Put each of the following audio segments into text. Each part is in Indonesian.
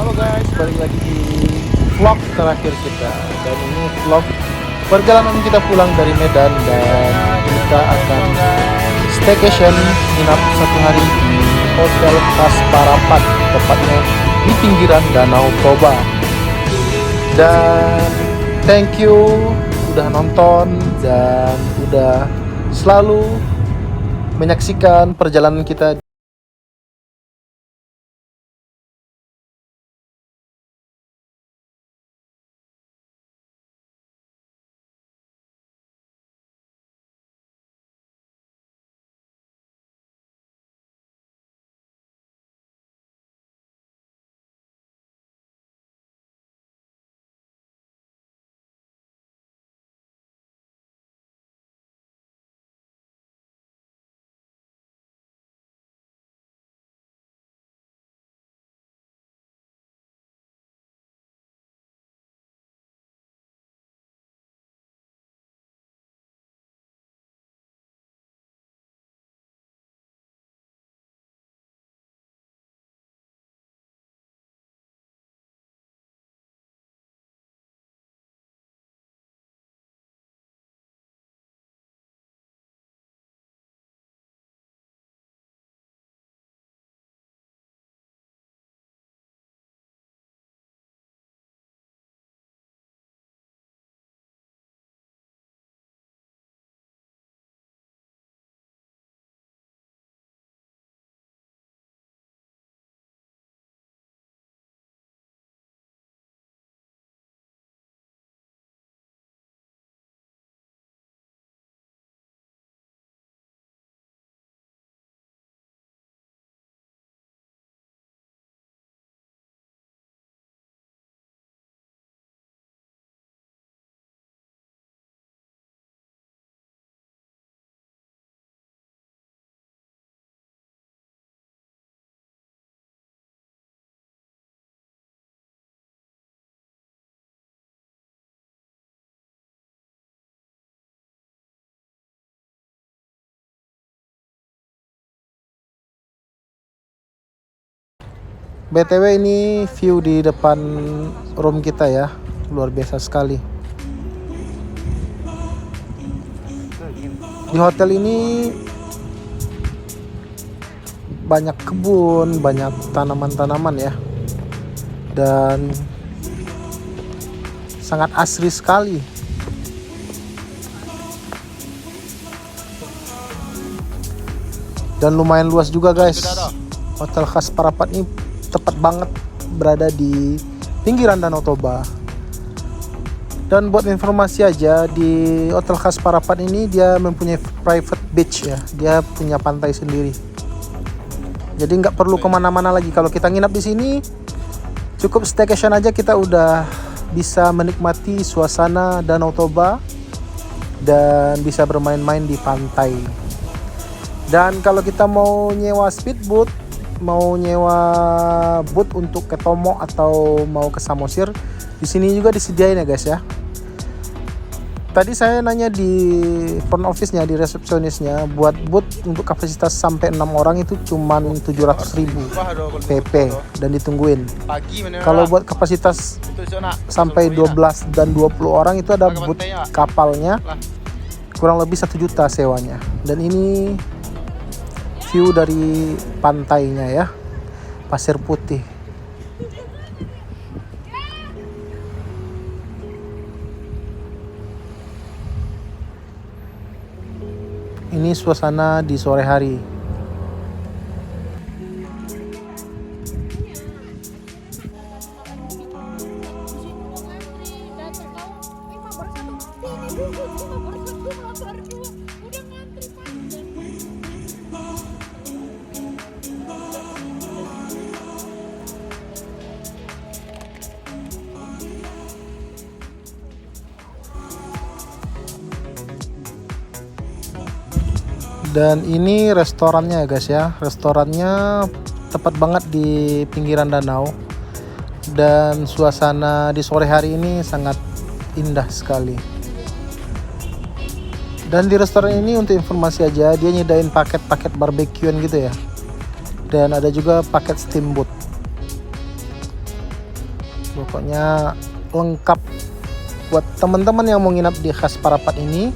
Halo guys, balik lagi di vlog terakhir kita. Dan ini vlog perjalanan kita pulang dari Medan. Dan kita akan staycation, nginap satu hari di Hotel Khas Parapat, tepatnya di pinggiran Danau Toba. Dan thank you udah nonton dan udah selalu menyaksikan perjalanan kita. BTW ini view di depan room kita ya, luar biasa sekali. Di hotel ini banyak kebun, banyak tanaman-tanaman ya, dan sangat asri sekali. Dan lumayan luas juga guys. Hotel Khas Parapat ini tepat banget berada di pinggiran Danau Toba. Dan buat informasi aja, di Hotel Khas Parapat ini dia mempunyai private beach ya, dia punya pantai sendiri. Jadi nggak perlu kemana-mana lagi. Kalau kita nginap di sini, cukup staycation aja kita udah bisa menikmati suasana Danau Toba dan bisa bermain-main di pantai. Dan kalau kita mau nyewa speedboat, mau nyewa boat untuk ke Tomo atau mau ke Samosir, di sini juga disediain ya guys ya. Tadi saya nanya di front office-nya, di resepsionisnya, buat boat untuk kapasitas sampai 6 orang itu cuman 700.000 PP dan ditungguin. Kalau buat kapasitas sampai 12 dan 20 orang itu ada boat kapalnya, kurang lebih 1 juta sewanya. Dan ini view dari pantainya ya, pasir putih. Ini suasana di sore hari. Dan ini restorannya ya guys ya. Restorannya tepat banget di pinggiran danau. Dan suasana di sore hari ini sangat indah sekali. Dan di restoran ini untuk informasi aja, dia nyedain paket-paket barbekyuan gitu ya. Dan ada juga paket steamboat. Pokoknya lengkap buat teman-teman yang mau nginap di Khas Parapat ini.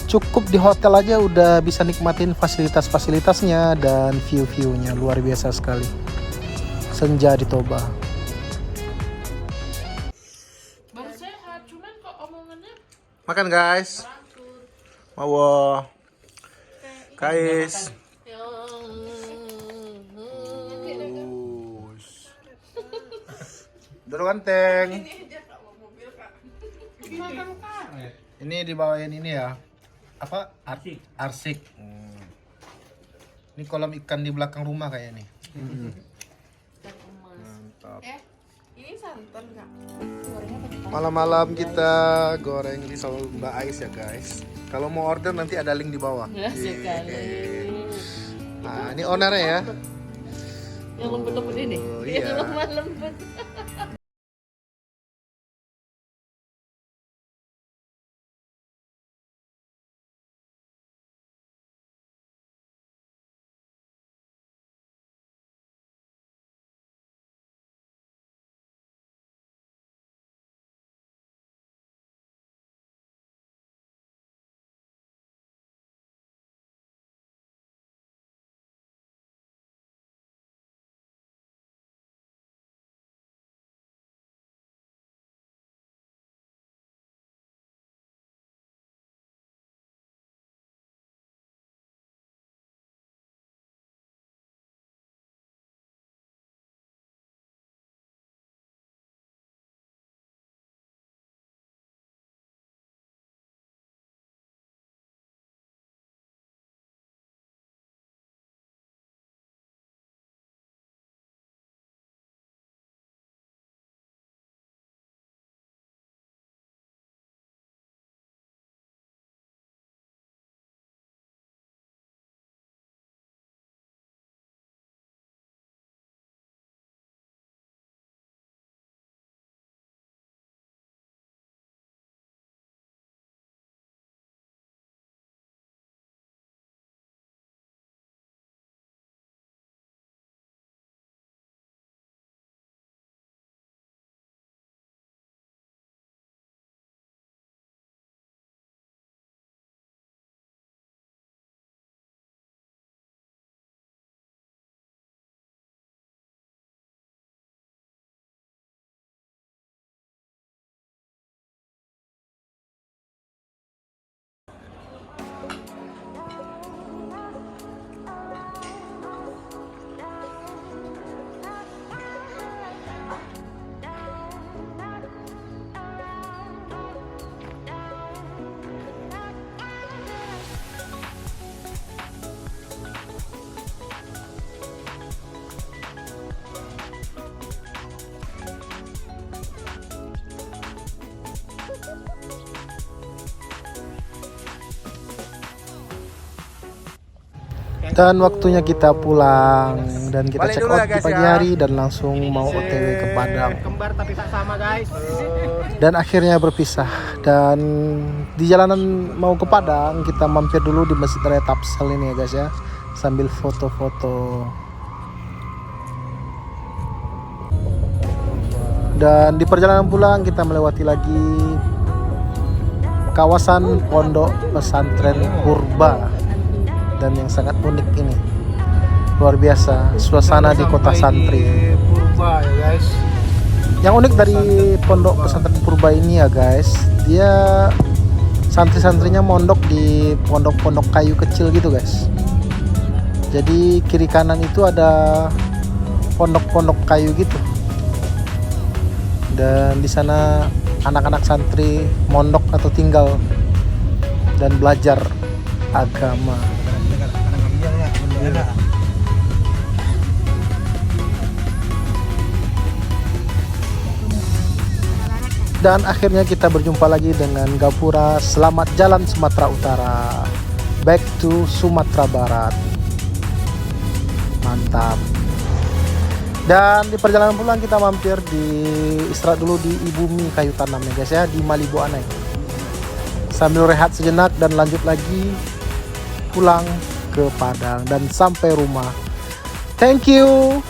Cukup di hotel aja udah bisa nikmatin fasilitas-fasilitasnya dan view-viewnya luar biasa sekali. Senja di Toba. Baru sehat, cuman kok omongannya Makan guys. Mau guys. Dulu ganteng. makan karet. Ini dibawain ini ya. Apa? Arsik. Ini kolam ikan di belakang rumah kayaknya nih. Dan emas. Mantap. Ini santan nggak? Gorengnya pakai karet. Malam-malam kita goreng risol Mbak Ais ya guys. Kalau mau order nanti ada link di bawah. Ya, sekali. Nah, ini ownernya ya. Yang lembut-lembut ini. Oh, iya. Yang lemah-lembut. Dan waktunya kita pulang dan kita Balik check dulu out ya, di guys, pagi ya. hari dan langsung mau OTW ke Padang. Kembar tapi tak sama guys. Dan akhirnya berpisah. Dan di jalanan mau ke Padang kita mampir dulu di Masjid Raya Tapsel ini ya guys ya, sambil foto-foto. Dan di perjalanan pulang kita melewati lagi kawasan Pondok Pesantren Purba. Dan yang sangat unik ini, luar biasa suasana di kota santri. Purba ya guys. Yang unik dari Pondok Pesantren Purba ini ya guys, dia santri-santrinya mondok di pondok-pondok kayu kecil gitu guys. Jadi kiri kanan itu ada pondok-pondok kayu gitu. Dan di sana anak-anak santri mondok atau tinggal dan belajar agama. Dan akhirnya kita berjumpa lagi dengan Gapura. Selamat jalan Sumatera Utara, back to Sumatera Barat. Mantap. Dan di perjalanan pulang kita mampir di istirahat dulu di Ibumi Kayu Tanam ya guys ya, di Malibu Anai. Sambil rehat sejenak dan lanjut lagi pulang ke Padang dan sampai rumah. Thank you.